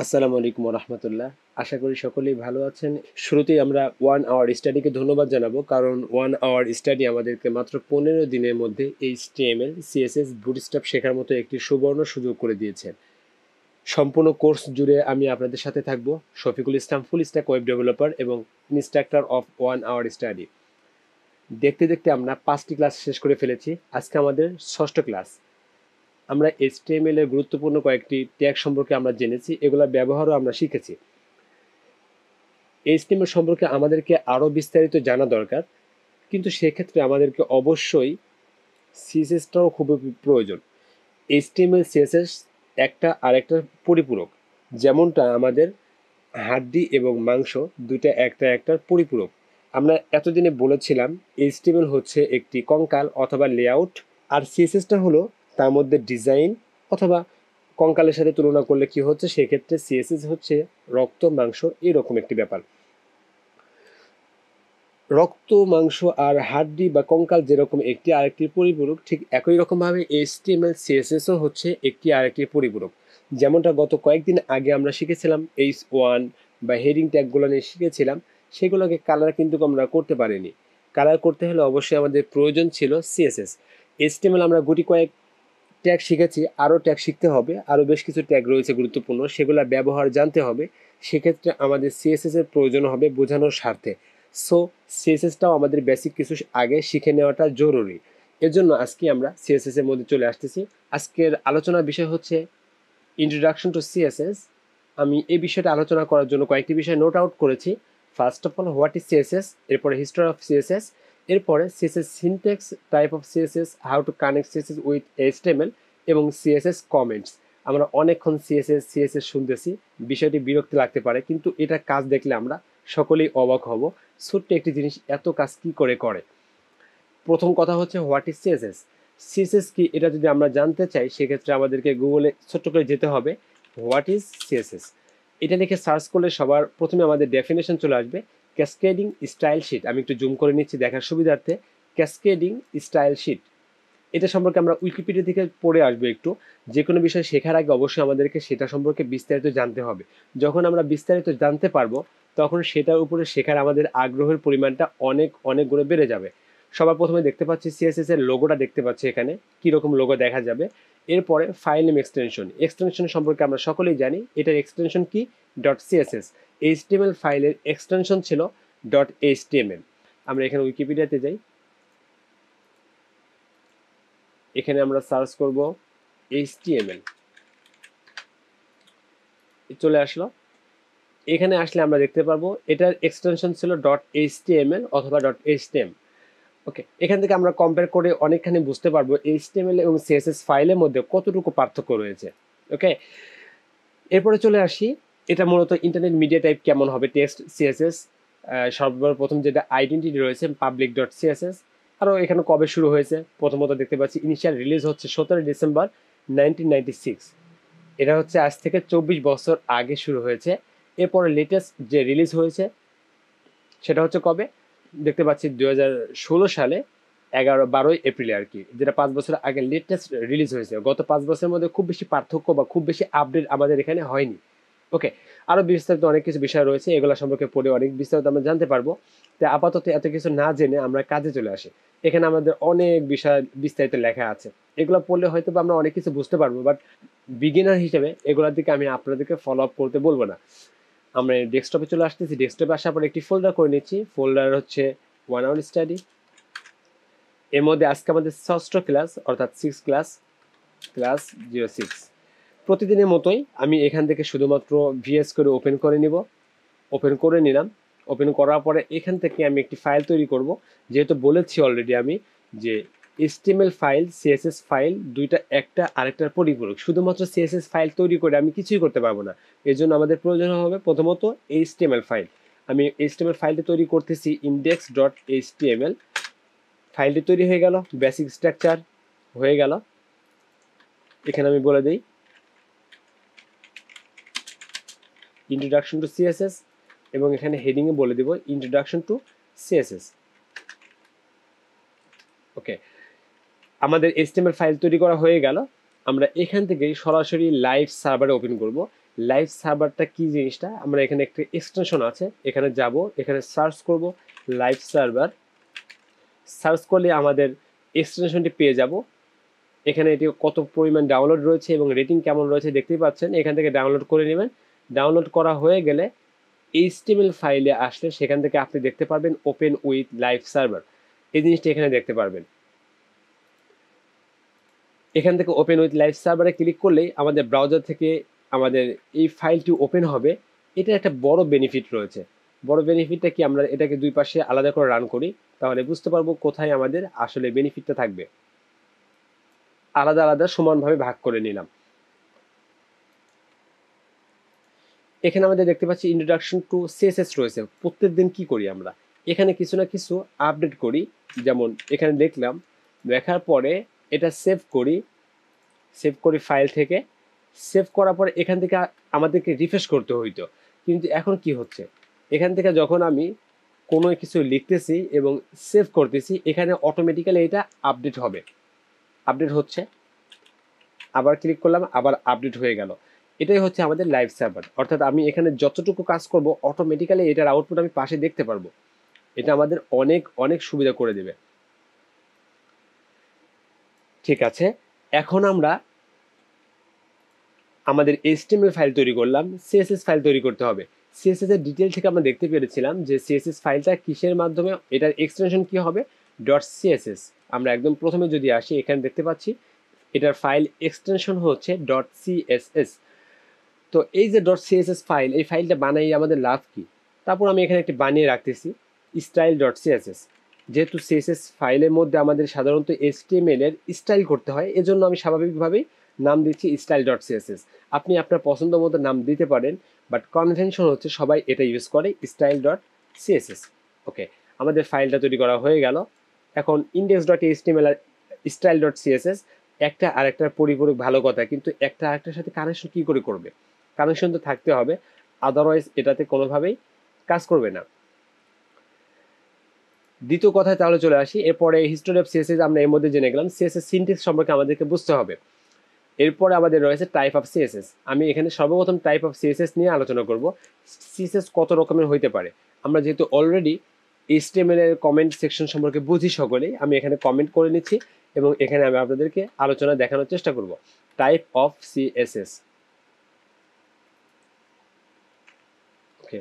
আসসালামু আলাইকুম রহমতুল্লাহ। আশা করি সকলেই ভালো আছেন। শুরুতেই আমরা 1 আওয়ার স্টাডিকে ধন্যবাদ জানাবো, কারণ 1 আওয়ার স্টাডি আমাদেরকে মাত্র 15 দিনের মধ্যে এইচটিএমএল সিএসএস বুটস্ট্র্যাপ শেখার মতো একটি সুবর্ণ সুযোগ করে দিয়েছে। সম্পূর্ণ কোর্স জুড়ে আমি আপনাদের সাথে থাকবো, Shafiqul Islam, full stack web developer এবং ইনস্ট্রাক্টর অফ 1 আওয়ার স্টাডি। দেখতে দেখতে আমরা 5টি ক্লাস শেষ করে ফেলেছি। আজকে আমাদের ষষ্ঠ ক্লাস। আমরা এইচটিএমএল এর গুরুত্বপূর্ণ কয়েকটি ট্যাগ সম্পর্কে আমরা জেনেছি, এগুলোর ব্যবহারও আমরা শিখেছি। এইচটিএমএল সম্পর্কে আমাদেরকে আরও বিস্তারিত জানা দরকার, কিন্তু সেক্ষেত্রে আমাদেরকে অবশ্যই সিএসএসটাও খুবই প্রয়োজন। এইচটিএমএল সিএসএস একটা আরেকটার পরিপূরক, যেমনটা আমাদের হাড্ডি এবং মাংস দুইটা একটা একটার পরিপূরক। আমরা এতদিনে বলেছিলাম এইচটিএমএল হচ্ছে একটি কঙ্কাল অথবা লেআউট, আর সিএসএসটা হলো তার মধ্যে ডিজাইন অথবা কঙ্কালের সাথে তুলনা করলে কি হচ্ছে, সেক্ষেত্রে সিএসএস হচ্ছে রক্ত মাংস এরকম একটি ব্যাপার। রক্ত মাংস আর হাড্ডি বা কঙ্কাল যেরকম একটি আরেকটির পরিপূরক, ঠিক একই রকমভাবে এইচটিএমএল সিএসএসও হচ্ছে একটি আরেকটির পরিপূরক। যেমনটা গত কয়েকদিন আগে আমরা শিখেছিলাম H1 বা হেডিং ট্যাগগুলো নিয়ে শিখেছিলাম, সেগুলোকে কালার কিন্তু আমরা করতে পারিনি। কালার করতে হলে অবশ্যই আমাদের প্রয়োজন ছিল সিএসএস। এইচটিএমএল আমরা গুটি কয়েক ট্যাগ শিখেছি, আরও ট্যাগ শিখতে হবে, আরও বেশ কিছু ট্যাগ রয়েছে গুরুত্বপূর্ণ, সেগুলো ব্যবহার জানতে হবে। সেক্ষেত্রে আমাদের সিএসএস এর প্রয়োজন হবে বোঝানোর স্বার্থে। সো সিএসএসটাও আমাদের বেসিক কিছু আগে শিখে নেওয়াটা জরুরি। এর জন্য আজকে আমরা সিএসএস এর মধ্যে চলে আসতেছি। আজকের আলোচনার বিষয় হচ্ছে ইন্ট্রোডাকশন টু সিএসএস। আমি এই বিষয়টা আলোচনা করার জন্য কয়েকটি বিষয় নোট আউট করেছি। First of all, what is CSS, এরপরে হিস্টোরি অফ সিএসএস, এরপরে CSS syntax, type of CSS, how to connect CSS with HTML এবং সিএসএস কমেন্টস। আমরা অনেকক্ষণ সিএসএস সিএসএস শুনতেছি, বিষয়টি বিরক্তি লাগতে পারে, কিন্তু এটা কাজ দেখলে আমরা সকলেই অবাক হব, ছোট্ট একটি জিনিস এত কাজ কি করে করে। প্রথম কথা হচ্ছে হোয়াট ইজ সিএসএস। সিএসএস কি এটা যদি আমরা জানতে চাই, সেক্ষেত্রে আমাদেরকে গুগলে ছোট্ট করে যেতে হবে, হোয়াট ইজ সিএসএস। এটা লিখে সার্চ করলে সবার প্রথমে আমাদের ডেফিনেশন চলে আসবে, ক্যাসকেডিং স্টাইল শিট। আমি একটু জুম করে নিচ্ছি দেখার সুবিধার্থে। ক্যাসকেডিং স্টাইল শিট, এটা সম্পর্কে আমরা উইকিপিডিয়া থেকে পড়ে আসবো একটু। যে কোনো বিষয় শেখার আগে অবশ্যই আমাদেরকে সেটা সম্পর্কে বিস্তারিত জানতে হবে। যখন আমরা বিস্তারিত জানতে পারবো, তখন সেটার উপরে শেখার আমাদের আগ্রহের পরিমাণটা অনেক অনেক গুণে বেড়ে যাবে। সবার প্রথমে দেখতে পাচ্ছি সিএসএস এর লোগোটা দেখতে পাচ্ছি এখানে, কীরকম লোগো দেখা যাবে। এরপরে ফাইল নেম এক্সটেনশন। এক্সটেনশন সম্পর্কে আমরা সকলেই জানি, এটার এক্সটেনশন কি, ডট সিএসএস। এইচটিএমএল ফাইলের এক্সটেনশন ছিল ডট এইচটিএমএল। আমরা এখানে উইকিপিডিয়াতে যাই, এখানে আমরা সার্চ করব HTML, চলে আসলো। এখানে আসলে আমরা দেখতে পারবো এটার এক্সটেনশন ছিল ডট HTML অথবা ডট HTML। ওকে, এখান থেকে আমরা কম্পেয়ার করে অনেকখানি বুঝতে পারবো HTML এবং CSS ফাইলের মধ্যে কতটুকু পার্থক্য রয়েছে। ওকে, এরপরে চলে আসি, এটা মূলত ইন্টারনেট মিডিয়া টাইপ কেমন হবে টেক্সট সিএসএস। সর্বপ্রথম যেটা আইডেন্টিটি রয়েছে পাবলিক ডট সিএসএস। আরও এখানে কবে শুরু হয়েছে, প্রথমত দেখতে পাচ্ছি ইনিশিয়াল রিলিজ হচ্ছে 17 ডিসেম্বর 1996। এটা হচ্ছে আজ থেকে 24 বছর আগে শুরু হয়েছে। এরপরে লেটেস্ট যে রিলিজ হয়েছে সেটা হচ্ছে কবে, দেখতে পাচ্ছি 2016 সালে 12 এপ্রিলে আর কি, যেটা 5 বছর আগে লেটেস্ট রিলিজ হয়েছে। গত 5 বছরের মধ্যে খুব বেশি পার্থক্য বা খুব বেশি আপডেট আমাদের এখানে হয়নি। ওকে, আরও বিস্তারিত অনেক কিছু বিষয় রয়েছে, এগুলো সম্পর্কে পড়ে অনেক বিস্তারিত আমরা জানতে পারবো। তো আপাতত এত কিছু না জেনে আমরা কাজে চলে আসি। এখানে আমাদের অনেক বিষয় বিস্তারিত লেখা আছে, এগুলো পড়লে হয়তো আমরা অনেক কিছু বুঝতে পারবো, বাট বিগিনার হিসেবে এগুলোর দিকে আমি আপনাদেরকে ফলো আপ করতে বলবো না। আমরা ডেস্কটপে চলে আসতেছি, ডেস্কটপে আসার পর একটি ফোল্ডার করে নিচ্ছি, ফোল্ডার হচ্ছে 1 আওয়ার স্টাডি। এর মধ্যে আজকে আমাদের ষষ্ঠ ক্লাস, অর্থাৎ 6 ক্লাস, ক্লাস 06। প্রতিদিনের মতোই আমি এখান থেকে শুধুমাত্র ভিএস করে ওপেন করে নিব। ওপেন করে নিলাম। ওপেন করার পরে এখান থেকে আমি একটি ফাইল তৈরি করব। যেহেতু বলেছি অলরেডি আমি যে HTML ফাইল, CSS ফাইল দুইটা একটা আরেকটার পরিপূরক। শুধুমাত্র CSS ফাইল তৈরি করে আমি কিছুই করতে পারবো না। এর জন্য আমাদের প্রয়োজন হবে প্রথমত HTML ফাইল। আমি HTML ফাইলটি তৈরি করতেছি index.html। ফাইলটি তৈরি হয়ে গেল, বেসিক স্ট্রাকচার হয়ে গেল। এখানে আমি বলে দিই ইন্ট্রোডাকশন টু সিএসএস, এবং এখানে হেডিংয়ে বলে দেব ইন্ট্রোডাকশন টু সিএসএস। ওকে, আমাদের HTML ফাইল তৈরি করা হয়ে গেল। আমরা এখান থেকে সরাসরি লাইভ সার্ভারে ওপেন করব। লাইভ সার্ভারটা কি জিনিসটা, আমরা এখানে একটা এক্সটেনশন আছে, এখানে যাব, এখানে সার্চ করব লাইভ সার্ভার। সার্চ করলে আমাদের এক্সটেনশনটি পেয়ে যাব। এখানে এটি কত পরিমাণ ডাউনলোড রয়েছে এবং রেটিং কেমন রয়েছে দেখতেই পাচ্ছেন। এখান থেকে ডাউনলোড করে নেবেন। ডাউনলোড করা হয়ে গেলে এইচটিএমএল ফাইলে আসলে সেখান থেকে আপনি দেখতে পারবেন ওপেন উইথ লাইভ সার্ভার, এই জিনিসটি এখানে দেখতে পারবেন। এখান থেকে ওপেন উইথ লাইভ সার্ভারে ক্লিক করলেই আমাদের ব্রাউজার থেকে আমাদের এই ফাইলটি ওপেন হবে। এটা একটা বড় বেনিফিট রয়েছে। বড় বেনিফিটটা কি, আমরা এটাকে দুই পাশে আলাদা করে রান করি, তাহলে বুঝতে পারবো কোথায় আমাদের আসলে বেনিফিটটা থাকবে। আলাদা আলাদা সমানভাবে ভাগ করে নিলাম। এখানে আমাদের দেখতে পাচ্ছি ইন্ট্রোডাকশন টু সিএসএস রয়েছে। প্রত্যেক দিন কি করি আমরা, এখানে কিছু না কিছু আপডেট করি। যেমন এখানে দেখলাম, দেখার পরে এটা সেভ করি ফাইল থেকে। সেভ করার পর এখান থেকে আমাদেরকে রিফ্রেশ করতে হইতো, কিন্তু এখন কি হচ্ছে, এখান থেকে যখন আমি কোনো কিছু লিখতেছি এবং সেভ করতেছি, এখানে অটোমেটিক্যালি এটা আপডেট হবে। আপডেট হচ্ছে, আবার ক্লিক করলাম, আবার আপডেট হয়ে গেল। এটাই হচ্ছে আমাদের লাইভ সার্ভার। অর্থাৎ আমি এখানে যতটুকু কাজ করব অটোমেটিক্যালি এটার আউটপুট আমি পাশে দেখতে পারবো। এটা আমাদের অনেক অনেক সুবিধা করে দেবে। ঠিক আছে, এখন আমরা আমাদের এইচটিএমএল ফাইল তৈরি করলাম, সিএসএস ফাইল তৈরি করতে হবে। সিএসএস এর ডিটেল থেকে আমরা দেখতে পেরেছিলাম যে সিএসএস ফাইলটা কিসের মাধ্যমে, এটার এক্সটেনশন কি হবে, ডট সিএসএস। আমরা একদম প্রথমে যদি আসি, এখানে দেখতে পাচ্ছি এটার ফাইল এক্সটেনশন হচ্ছে ডট সিএসএস। তো এই যে ডট সিএসএস ফাইল, এই ফাইলটা বানাই আমাদের লাভ কি, তারপর আমি এখানে একটি বানিয়ে রাখতেছি স্টাইল ডট সিএসএস। যেহেতু সিএসএস ফাইলের মধ্যে আমাদের সাধারণত এইচটিএমএল এর স্টাইল করতে হয়, এজন্য আমি স্বাভাবিকভাবেই নাম দিচ্ছি স্টাইল ডট সিএসএস। আপনি আপনার পছন্দ মতো নাম দিতে পারেন, বাট কনভেনশন হচ্ছে সবাই এটা ইউজ করে স্টাইল ডট সিএসএস। ওকে, আমাদের ফাইলটা তৈরি করা হয়ে গেল। এখন ইন্ডেক্স ডট এইচটিএমএল আর স্টাইল ডট সিএসএস একটা আরেকটার পরিপূরক, ভালো কথা, কিন্তু একটা আরেকটার সাথে কানেকশন কি করে করবে, কানেকশন তো থাকতে হবে, আদারওয়াইজ এটাতে কোনোভাবেই কাজ করবে না। দ্বিতীয় কথায় তাহলে চলে আসি, এরপরে হিস্টোরি অফ সিএসএস আমরা এর মধ্যে জেনে গেলাম। সিএসএস সিনট্যাক্স সম্পর্কে আমাদেরকে বুঝতে হবে। এরপরে আমাদের রয়েছে টাইপ অফ সিএসএস। আমি এখানে সর্বপ্রথম টাইপ অফ সিএসএস নিয়ে আলোচনা করব। সিএসএস কত রকমের হইতে পারে, আমরা যেহেতু অলরেডি এইচটিএমএল এর কমেন্ট সেকশন সম্পর্কে বুঝি সকলেই, আমি এখানে কমেন্ট করে নিচ্ছি এবং এখানে আমি আপনাদেরকে আলোচনা দেখানোর চেষ্টা করব। Type of CSS. Okay,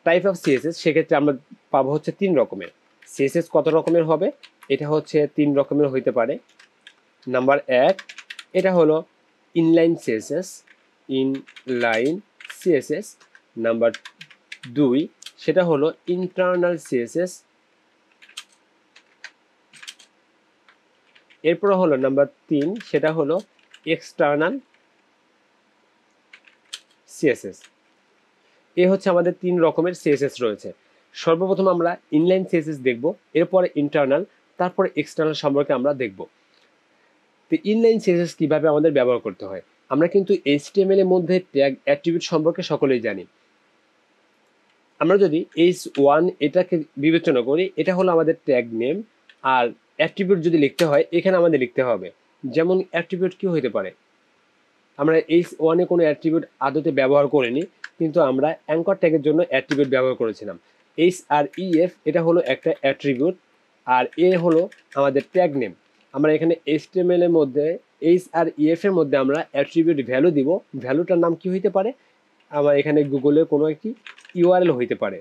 type of CSS সেক্ষেত্রে আমরা পাবো হচ্ছে 3 রকমের। সিএসএস কত রকমের হবে, এটা হচ্ছে 3 রকমের হইতে পারে। নাম্বার 1, এটা হলো inline CSS, inline CSS. Number 2, সেটা হলো ইন্টারনাল সিএসএস। এরপর হলো নাম্বার 3, সেটা হলো এক্সটার্নাল সিএসএস। এ হচ্ছে আমাদের 3 রকমের সিএসএস রয়েছে। সর্বপ্রথম আমরা ইনলাইন সিএসএস দেখব, এরপরে ইন্টারনাল, তারপরে এক্সটার্নাল সম্পর্কে আমরা দেখব। তো ইনলাইন সিএসএস কিভাবে আমাদের ব্যবহার করতে হয়, আমরা কিন্তু এইচটিএমএল এর মধ্যে ট্যাগ অ্যাট্রিবিউট সম্পর্কে সকলেই জানি। আমরা যদি H1 এটাকে বিবেচনা করি, এটা হলো আমাদের ট্যাগ নেম। আর অ্যাট্রিবিউট যদি লিখতে হয়, এখানে আমাদের লিখতে হবে। যেমন অ্যাট্রিবিউট কি হতে পারে, আমরা H1 এ কোনো অ্যাট্রিবিউট আদতে ব্যবহার করিনি, কিন্তু আমরা অ্যাঙ্কর ট্যাগের জন্য অ্যাট্রিবিউট ব্যবহার করেছিলাম। HREF এটা হলো একটা অ্যাট্রিবিউট, আর এ হলো আমাদের ট্যাগ নেম। আমরা এখানে HTML এর মধ্যে HREF এর মধ্যে আমরা অ্যাট্রিবিউট ভ্যালু দিব। ভ্যালুটার নাম কি হইতে পারে, আমার এখানে গুগলের কোনো একটি ইউআরএল হইতে পারে,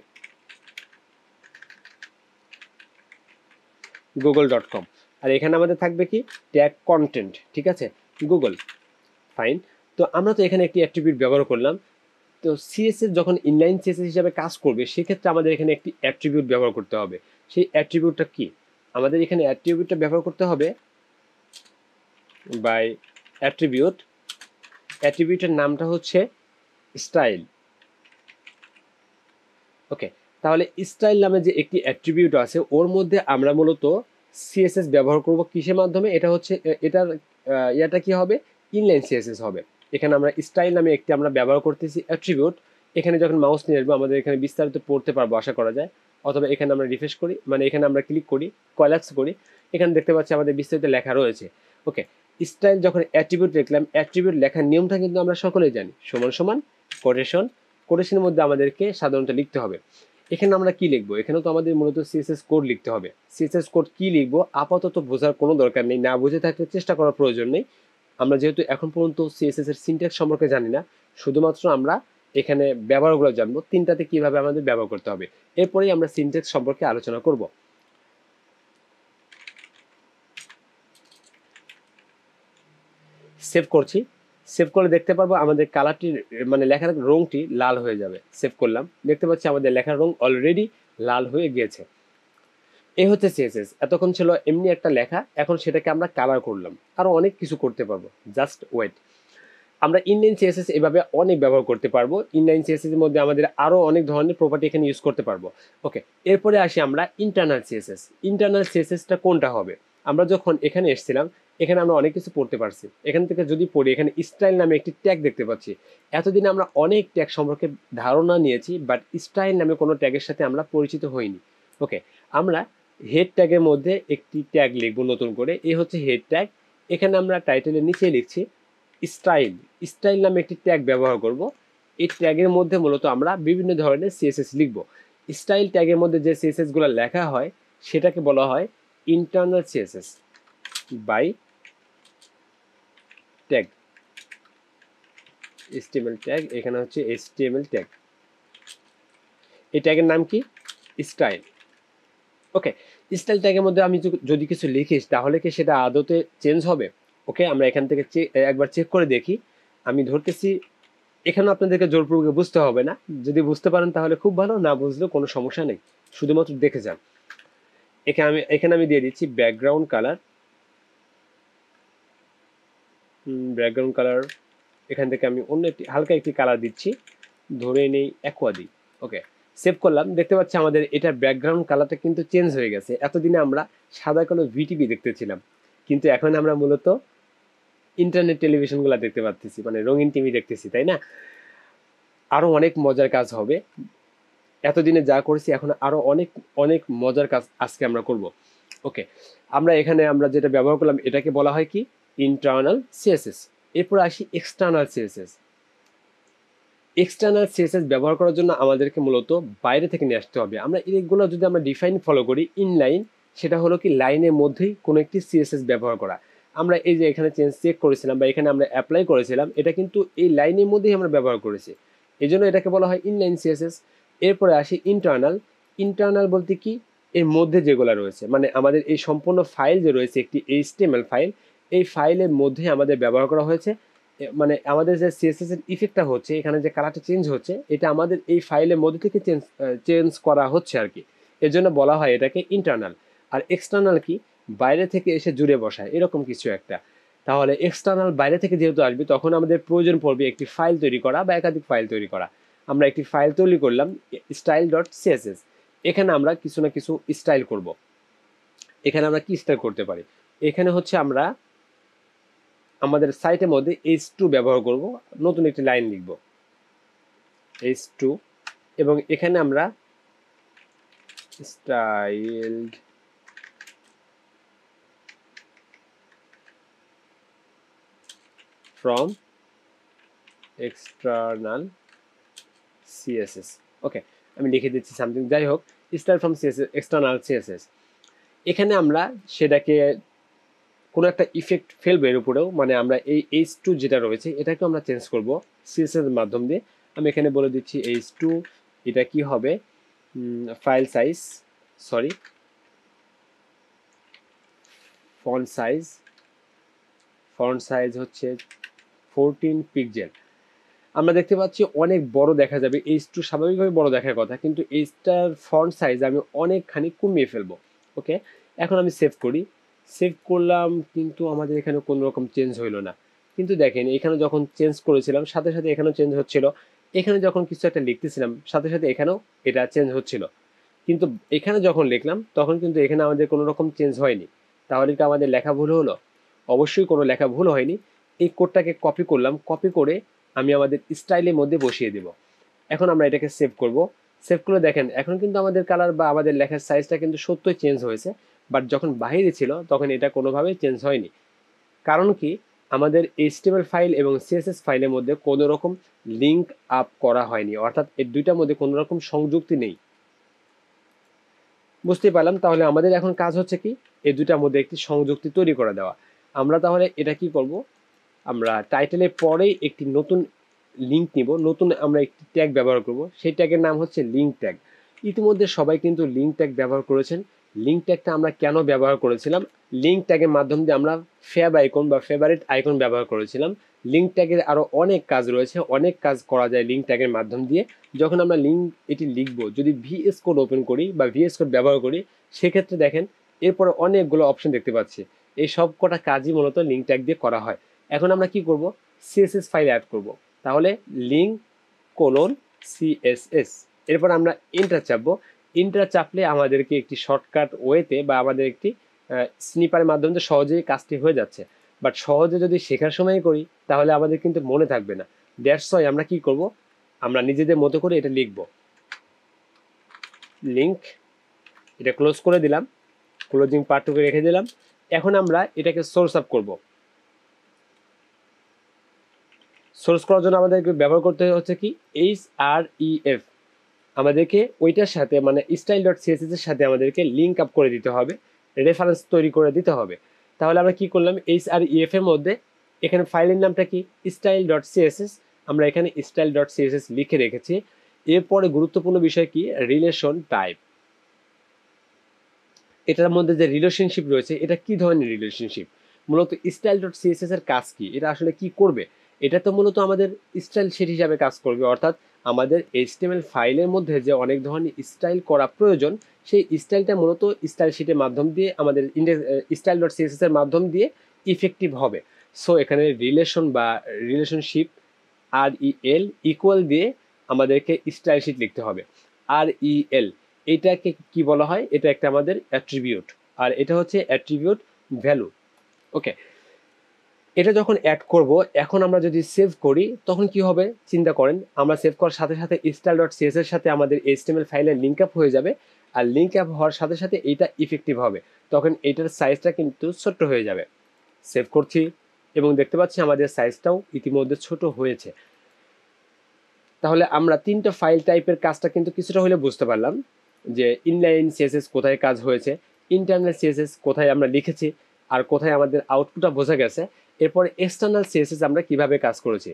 google.com। আর এখানে আমাদের থাকবে কি, ট্যাগ কন্টেন্ট। ঠিক আছে, গুগল, ফাইন। তো আমরা তো এখানে একটি অ্যাট্রিবিউট ব্যবহার করলাম। তো সিএসএস যখন ইনলাইন সিএসএস হিসাবে কাজ করবে, সেক্ষেত্রে আমাদের এখানে একটি অ্যাট্রিবিউট ব্যবহার করতে হবে। সেই অ্যাট্রিবিউটটা কি, আমাদের এখানে অ্যাট্রিবিউটটা ব্যবহার করতে হবে বাই অ্যাট্রিবিউট। অ্যাট্রিবিউটের নামটা হচ্ছে স্টাইল। ওকে, তাহলে স্টাইল নামে যে একটি অ্যাট্রিবিউট আছে, ওর মধ্যে আমরা মূলত সিএসএস ব্যবহার করব কিসের মাধ্যমে, এটা হচ্ছে এটার ইয়াটা কি হবে, ইনলাইন সিএসএস হবে। এখানে আমরা স্টাইল নামে একটি আমরা ব্যবহার করতেছি অ্যাট্রিবিউট। এখানে যখন মাউস নিয়ে আসবো আমাদের এখানে বিস্তারিত পড়তে পারবো আশা করা যায়, অথবা এখানে আমরা এখানে আমরা ক্লিক করি, কলাপস করি, এখানে দেখতে পাচ্ছি আমাদের বিস্তারিত লেখা রয়েছে। ওকে, স্টাইল যখন অ্যাট্রিবিউট লিখলাম, অ্যাট্রিবিউট লেখার নিয়মটা কিন্তু আমরা সকলেই জানি, সমান সমান কোটেশন, কোটেশনের মধ্যে আমাদেরকে সাধারণত লিখতে হবে। এখানে আমরা কি লিখবো, এখানে তো আমাদের মূলত সিএসএস কোড লিখতে হবে। সিএসএস কোড কি লিখবো আপাতত বোঝার কোনো দরকার নেই, না বুঝে থাকলে চেষ্টা করার প্রয়োজন নেই। আমরা যেহেতু এখন পর্যন্ত সিএসএস এর সিনট্যাক্স সম্পর্কে জানি না, শুধুমাত্র আমরা এখানে ব্যবহারগুলো জানবো, তিনটাতে কিভাবে আমাদের ব্যবহার করতে হবে, এরপরেই আমরা সিনট্যাক্স সম্পর্কে আলোচনা করব। সেভ করছি, সেভ করলে দেখতে পারবো আমাদের কালারটি মানে লেখার রংটি লাল হয়ে যাবে। সেভ করলাম, দেখতে পাচ্ছি আমাদের লেখার রং অলরেডি লাল হয়ে গিয়েছে। এই হচ্ছে সিএসএস। এতক্ষণ ছিল এমনি একটা লেখা, এখন সেটাকে আমরা কালার করলাম, আরো অনেক কিছু করতে পারবো, জাস্ট ওয়েট। আমরা ইনলাইন সিএসএস এভাবে অনেক ব্যবহার করতে পারবো। ইনলাইন সিএসএস এর মধ্যে আমাদের আরো অনেক ধরনের প্রপার্টি এখানে ইউজ করতে পারবো। ওকে, এরপরে আসি আমরা ইন্টারনাল সিএসএস। ইন্টারনাল সিএসএসটা কোনটা হবে? আমরা যখন এখানে এসেছিলাম, এখানে আমরা অনেক কিছু পড়তে পারছি। এখান থেকে যদি পড়ি, এখানে স্টাইল নামে একটি ট্যাগ দেখতে পাচ্ছি। এতদিনে আমরা অনেক ট্যাগ সম্পর্কে ধারণা নিয়েছি, বাট স্টাইল নামে কোনো ট্যাগের সাথে আমরা পরিচিত হইনি। ওকে, আমরা হেড ট্যাগের মধ্যে একটি ট্যাগ লিখবো নতুন করে, এই হচ্ছে হেড ট্যাগ। এখানে আমরা টাইটেলের নিচে লিখছি স্টাইল। স্টাইল নামে একটি ট্যাগ ব্যবহার করব। এই ট্যাগের মধ্যে মূলত আমরা বিভিন্ন ধরনের সিএসএস লিখব। স্টাইল ট্যাগের মধ্যে যে সিএসএস গুলো লেখা হয় সেটাকে বলা হয় internal CSS by tag. HTML tag, এখানে হচ্ছে HTML ট্যাগ। এই ট্যাগের নাম কি? স্টাইল। ওকে, স্টাইল ট্যাগের মধ্যে আমি যদি কিছু লিখিস তাহলে কি সেটা আদতে চেঞ্জ হবে? ওকে, আমরা এখান থেকে একবার চেক করে দেখি। আমি ধরতেছি, এখানে আপনাদেরকে জোরপূর্বক বুঝতে হবে না, যদি বুঝতে পারেন তাহলে খুব ভালো, না বুঝলেও কোনো সমস্যা নেই, শুধুমাত্র দেখে যান। এখানে আমি দিয়ে দিচ্ছি ব্যাকগ্রাউন্ড কালার। ব্যাকগ্রাউন্ড কালার এখান থেকে আমি অন্য একটি হালকা একটি কালার দিচ্ছি, ধরে নেই অ্যাকোয়া দিই। ওকে, সেভ করলাম, দেখতে পাচ্ছি আমাদের এটার ব্যাকগ্রাউন্ড কালারটা কিন্তু চেঞ্জ হয়ে গেছে। এতদিনে আমরা সাদা কালো ভিটিভি দেখতেছিলাম, কিন্তু এখন আমরা মূলত ইন্টারনেট টেলিভিশনগুলো দেখতে পাচ্ছি, মানে রঙিন টিভি দেখতেছি, তাই না? আরো অনেক মজার কাজ হবে। এতদিনে যা করেছি এখন আরো অনেক অনেক মজার কাজ আজকে আমরা করব। ওকে, আমরা যেটা ব্যবহার করলাম এটাকে বলা হয় কি? Internal CSS. এরপর আসি এক্সটার্নাল সিএসএস। এক্সটার্নাল সিএসএস ব্যবহার করার জন্য আমাদেরকে মূলত বাইরে থেকে নিয়ে আসতে হবে। আমরা এগুলো যদি আমরা ডিফাইন ফলো করি, ইনলাইন, সেটা হলো কি লাইনের মধ্যেই কোনো একটি সিএসএস ব্যবহার করা। আমরা এই যে এখানে চেক করেছিলাম বা এখানে আমরা অ্যাপ্লাই করেছিলাম, এটা কিন্তু এই লাইনের মধ্যেই আমরা ব্যবহার করেছি, এই জন্য এটাকে বলা হয় ইনলাইন সিএসএস। এরপরে আসি ইন্টারনাল। ইন্টারনাল বলতে কি? এর মধ্যে যেগুলো রয়েছে, মানে আমাদের এই সম্পূর্ণ ফাইল যে রয়েছে একটি HTML ফাইল, এই ফাইলের মধ্যে আমাদের ব্যবহার করা হয়েছে। মানে আমাদের যে সিএসএস এর ইফেক্টটা হচ্ছে, এখানে যে কালারটা চেঞ্জ হচ্ছে, এটা আমাদের এই ফাইলের মধ্যে থেকে চেঞ্জ করা হচ্ছে আর কি। এর জন্য বলা হয় এটাকে ইন্টারনাল। আর এক্সটার্নাল কি? বাইরে থেকে এসে জুড়ে বসায়, এরকম কিছু একটা। তাহলে এক্সটার্নাল বাইরে থেকে যেহেতু আসবে, তখন আমাদের প্রয়োজন পড়বে একটি ফাইল তৈরি করা বা একাধিক ফাইল তৈরি করা। আমরা একটি ফাইল তৈরি করলাম style.css। এখানে আমরা কিছু না কিছু স্টাইল করব। এখানে আমরা কি স্টাইল করতে পারি? এখানে হচ্ছে আমরা আমাদের সাইটের মধ্যে h2 ব্যবহার করব, নতুন একটি লাইন লিখব h2, এবং এখানে আমরা স্টাইলড ফ্রম এক্সটার্নাল সিএসএস। ওকে, আমি লিখে দিচ্ছি সামথিং, যাই হোক, style from CSS external CSS. এখানে আমরা সেটাকে কোনো একটা ইফেক্ট ফেলবো এর উপরেও, মানে আমরা এই h2 যেটা রয়েছে এটাকে আমরা চেঞ্জ করব সিএসএস এর মাধ্যম দিয়ে। আমি এখানে বলে দিচ্ছি h2, এটা কি হবে? File size, sorry, font size হচ্ছে 14 পিক্সেল। আমরা দেখতে পাচ্ছি অনেক বড় দেখা যাবে, h2 স্বাভাবিকভাবে বড় দেখার কথা, কিন্তু এইটার ফন্ট সাইজ আমি অনেকখানি কমিয়ে ফেলবো। ওকে, এখন আমি সেভ করি, সেভ করলাম, কিন্তু আমাদের এখানে কোনো রকম চেঞ্জ হইলো না। কিন্তু দেখেন, এখানে যখন চেঞ্জ করেছিলাম সাথে সাথে এখানেও চেঞ্জ হচ্ছিল, এখানে যখন কিছু একটা লিখতেছিলাম সাথে সাথে এখানেও এটা চেঞ্জ হচ্ছিল, কিন্তু এখানে যখন লিখলাম তখন কিন্তু এখানে আমাদের কোনো রকম চেঞ্জ হয়নি। তাহলে কি আমাদের লেখা ভুল হলো? অবশ্যই কোনো লেখা ভুল হয়নি। এই কোডটাকে কপি করলাম, কপি করে আমি আমাদের স্টাইলের মধ্যে বসিয়ে দেব। এখন আমরা এটাকে সেভ করব। সেভ করে দেখেন, এখন কিন্তু আমাদের কালার বা আমাদের লেখার সাইজটা কিন্তু সত্যই চেঞ্জ হয়েছে, বাট যখন বাইরে ছিল তখন এটা কোনোভাবেই চেঞ্জ হয়নি। কারণ কি, আমাদের HTML ফাইল এবং CSS ফাইলের মধ্যে কোনো রকম লিঙ্ক আপ করা হয়নি, অর্থাৎ এই দুইটার মধ্যে কোনো রকম সংযুক্তি নেই। বুঝতে পারলাম। তাহলে আমাদের এখন কাজ হচ্ছে কি, এই দুইটার মধ্যে একটি সংযুক্তি তৈরি করে দেওয়া। আমরা তাহলে এটা কি করব, আমরা টাইটেলের পরেই একটি নতুন লিঙ্ক নিব, নতুন আমরা একটি ট্যাগ ব্যবহার করব, সেই ট্যাগের নাম হচ্ছে লিঙ্ক ট্যাগ। ইতিমধ্যে সবাই কিন্তু লিঙ্ক ট্যাগ ব্যবহার করেছেন। লিঙ্ক ট্যাগটা আমরা কেন ব্যবহার করেছিলাম, লিঙ্ক ট্যাগের মাধ্যম দিয়ে আমরা ফেভ আইকন বা ফেভারিট আইকন ব্যবহার করেছিলাম। লিঙ্ক ট্যাগের আরও অনেক কাজ রয়েছে, অনেক কাজ করা যায় লিঙ্ক ট্যাগের মাধ্যম দিয়ে। যখন আমরা লিঙ্ক এটি লিখব, যদি VS কোড ওপেন করি বা VS কোড ব্যবহার করি, সেক্ষেত্রে দেখেন এরপরে অনেকগুলো অপশন দেখতে পাচ্ছি। এই সব কটা কাজই মূলত লিঙ্ক ট্যাগ দিয়ে করা হয়। এখন আমরা কি করব, CSS ফাইল অ্যাড করব। তাহলে লিঙ্ক CSS, এরপর আমরা এন্টার চাপবো। এন্টার চাপলে আমাদেরকে একটি শর্টকাট ওয়েতে বা আমাদের একটি স্নিপারের মাধ্যমে সহজেই কাজটি হয়ে যাচ্ছে। বাট সহজে যদি শেখার সময় করি তাহলে আমাদের কিন্তু মনে থাকবে না। দ্যাটস ওয়াই আমরা কি করব, আমরা নিজেদের মতো করে এটা লিখব। লিঙ্ক, এটা ক্লোজ করে দিলাম, ক্লোজিং পার্টটুকু রেখে দিলাম। এখন আমরা এটাকে সোর্স আপ করব। সোর্স করার জন্য আমাদেরকে ব্যবহার করতে হচ্ছে কি, href। আমাদেরকে ওইটার সাথে মানে style.css এর সাথে আমাদেরকে লিঙ্ক আপ করে দিতে হবে, রেফারেন্স তৈরি করে দিতে হবে। তাহলে আমরা কি করলাম, href এর মধ্যে এখানে ফাইলের নামটা কি, style.css, আমরা এখানে style.css লিখে রেখেছি। এরপরে গুরুত্বপূর্ণ বিষয় কি, রিলেশন টাইপ। এটার মধ্যে যে রিলেশনশিপ রয়েছে, এটা কি ধরনের রিলেশনশিপ, মূলত style.css এর কাজ কি, এটা আসলে কি করবে, এটা তো মূলত আমাদের স্টাইল শিট হিসাবে কাজ করবে। অর্থাৎ আমাদের HTML ফাইলের মধ্যে যে অনেক ধরনের স্টাইল করা প্রয়োজন, সেই স্টাইলটা মূলত স্টাইল শিটের মাধ্যম দিয়ে আমাদের style.css এর মাধ্যম দিয়ে ইফেক্টিভ হবে। সো এখানে রিলেশন বা রিলেশনশিপ REL ইকুয়াল দিয়ে আমাদেরকে স্টাইল শিট লিখতে হবে। REL এটাকে কি বলা হয়, এটা একটা আমাদের অ্যাট্রিবিউট, আর এটা হচ্ছে অ্যাট্রিবিউট ভ্যালু। ওকে, এটা যখন অ্যাড করব, এখন আমরা যদি সেভ করি তখন কি হবে চিন্তা করেন, আমরা সেভ করার সাথে সাথে style.css এর সাথে আমাদের HTML ফাইলের লিঙ্ক আপ হয়ে যাবে, আর লিঙ্ক আপ হওয়ার সাথে সাথে এইটা ইফেক্টিভ হবে, তখন এটার সাইজটা কিন্তু ছোট্ট হয়ে যাবে। সেভ করছি এবং দেখতে পাচ্ছি আমাদের সাইজটাও ইতিমধ্যে ছোট হয়েছে। তাহলে আমরা তিনটা ফাইল টাইপের কাজটা কিন্তু কিছুটা হলে বুঝতে পারলাম, যে ইনলাইন CSS কোথায় কাজ হয়েছে, ইন্টারনাল CSS কোথায় আমরা লিখেছি, আর কোথায় আমাদের আউটপুটটা বোঝা গেছে। এরপর এক্সটার্নাল CSS আমরা কিভাবে কাজ করেছি।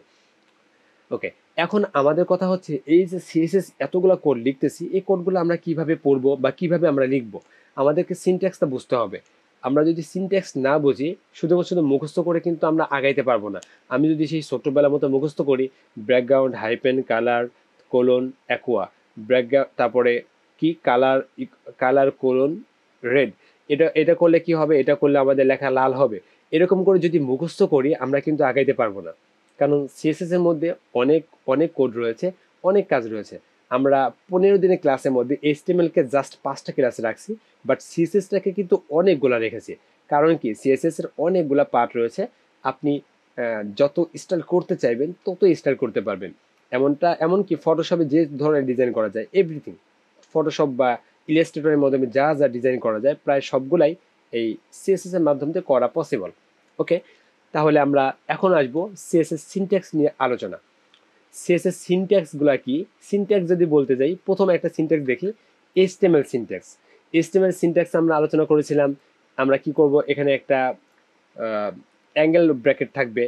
ওকে, এখন আমাদের কথা হচ্ছে এই যে CSS এতগুলো কোড লিখতেছি, এই কোডগুলো আমরা কিভাবে পড়বো বা কিভাবে আমরা লিখবো, আমাদেরকে সিনট্যাক্সটা বুঝতে হবে। আমরা যদি সিনট্যাক্স না বুঝি, শুধু মুখস্থ করে কিন্তু আমরা আগাইতে পারবো না। আমি যদি সেই ছোট্টবেলার মতো মুখস্থ করি, background hyphen colour colon aqua, background তারপরে কি কালার, কালার কোলন রেড, এটা এটা করলে কি হবে, এটা করলে আমাদের লেখা লাল হবে। এরকম করে যদি মুখস্থ করি আমরা কিন্তু আগাইতে পারবো না, কারণ CSS এর মধ্যে অনেক অনেক কোড রয়েছে, অনেক কাজ রয়েছে। আমরা 15 দিনের ক্লাসের মধ্যে HTML কে জাস্ট 5টা ক্লাসে রাখছি, বাট CSSটাকে কিন্তু অনেকগুলা রেখেছি। কারণ কি, CSS এর অনেকগুলা পার্ট রয়েছে, আপনি যত স্টাইল করতে চাইবেন তত স্টাইল করতে পারবেন। এমনকি ফটোশপে যে ধরনের ডিজাইন করা যায়, এভরিথিং, ফটোশপ বা ইলাস্ট্রেটরের মাধ্যমে যা যা ডিজাইন করা যায় প্রায় সবগুলাই এই CSS এর মাধ্যমে করা পসিবল। ওকে, তাহলে আমরা এখন আসবো CSS সিনট্যাক্স নিয়ে আলোচনা। CSS সিনট্যাক্সগুলো কি, সিনট্যাক্স যদি বলতে যাই, প্রথমে একটা সিনট্যাক্স দেখি, HTML সিনট্যাক্স। HTML সিনট্যাক্স আমরা আলোচনা করেছিলাম। আমরা কি করব, এখানে একটা অ্যাঙ্গেল ব্র্যাকেট থাকবে,